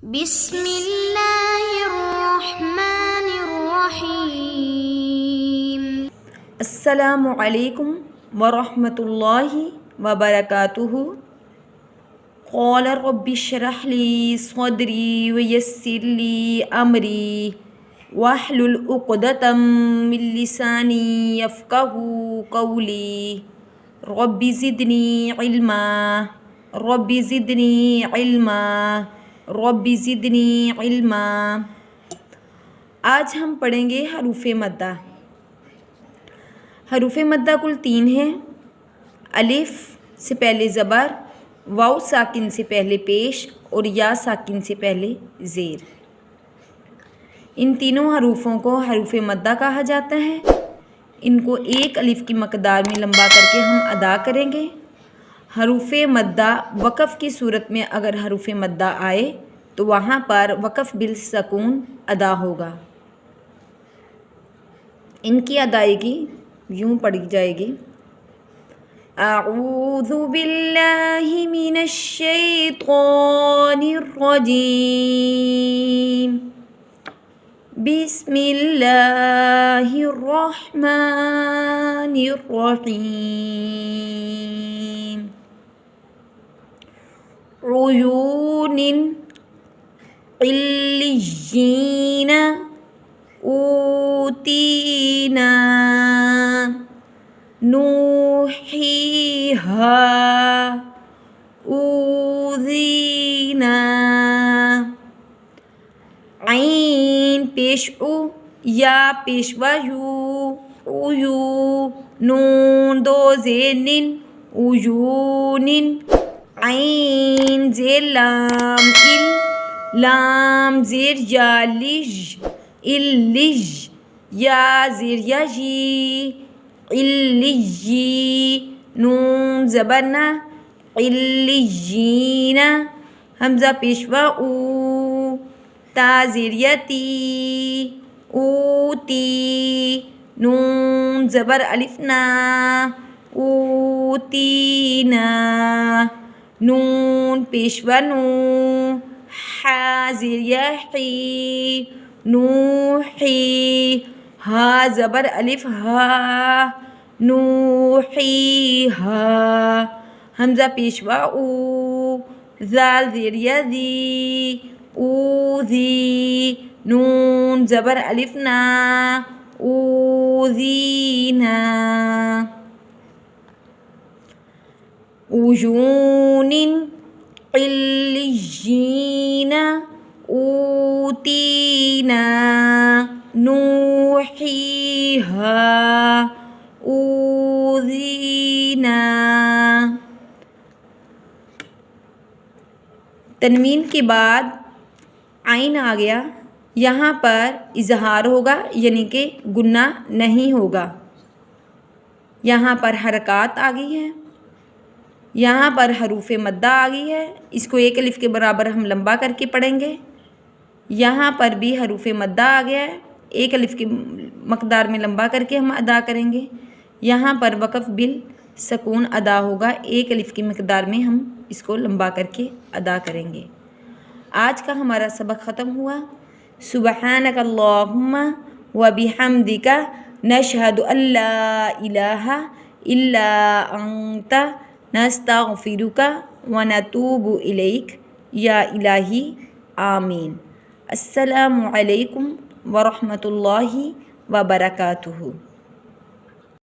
بسم اللہ الرحمن الرحیم۔ السلام علیکم ورحمۃ اللہ وبرکاتہ۔ قال رب اشرح لی صدری ویسر لی امری واحلل عقدۃ من لسانی یفقہوا قولی رب زدنی علما رب زدنی علما رب زدنی علما۔ آج ہم پڑھیں گے حروف مدہ۔ حروف مدہ کل 3 ہیں۔ الف سے پہلے زبر، واو ساکن سے پہلے پیش اور یا ساکن سے پہلے زیر۔ ان تینوں حروفوں کو حروف مدہ کہا جاتا ہے۔ ان کو ایک الف کی مقدار میں لمبا کر کے ہم ادا کریں گے۔ حروف مدہ وقف کی صورت میں اگر حروف مدہ آئے تو وہاں پر وقف بالسکون ادا ہوگا۔ ان کی ادائیگی یوں پڑھی جائے گی: اعوذ باللہ من الشیطان الرجیم، بسم اللہ الرحمن الرحیم۔ عیون علیین اوتینا نوحیہا اوذینا۔ عین پیش او، یا پیشوا یو، عیو، نون دو زیر نن، عیون۔ عین زیر لام ال، لام زیر یا لج، الج، یا زیر یا جی، الجی، نون زبر نا، الجین۔ حمزہ پیشوا او، تا زیر یا تی، اوتی، نون زبر الف نا، اوتینا، نون پیشوا نو، حا زیر یا حی، نوحی، ہا زبر الف ہا، نوحیہا۔ حمزہ پیشوا او، زال زیر یا ذی، اوذی، نون زبر الف نا، اوذینا۔ عیون علیین اوتینا نوحیہا اوذینا۔ تنوین کے بعد عین آ گیا، یہاں پر اظہار ہوگا یعنی کہ گنہ نہیں ہوگا۔ یہاں پر حرکات آ گئی ہیں، یہاں پر حروف مدہ آ گئی ہے، اس کو ایک الف کے برابر ہم لمبا کر کے پڑھیں گے۔ یہاں پر بھی حروف مدہ آ گیا ہے، ایک الف کی مقدار میں لمبا کر کے ہم ادا کریں گے۔ یہاں پر وقف بالسکون ادا ہوگا، ایک الف کی مقدار میں ہم اس کو لمبا کر کے ادا کریں گے۔ آج کا ہمارا سبق ختم ہوا۔ سبحانک اللہم وبحمدک نشہد ان لا الہ الا انت نستغفرک ونتوب الیک یا الہی آمین۔ السلام علیکم ورحمۃ اللہ وبرکاتہ۔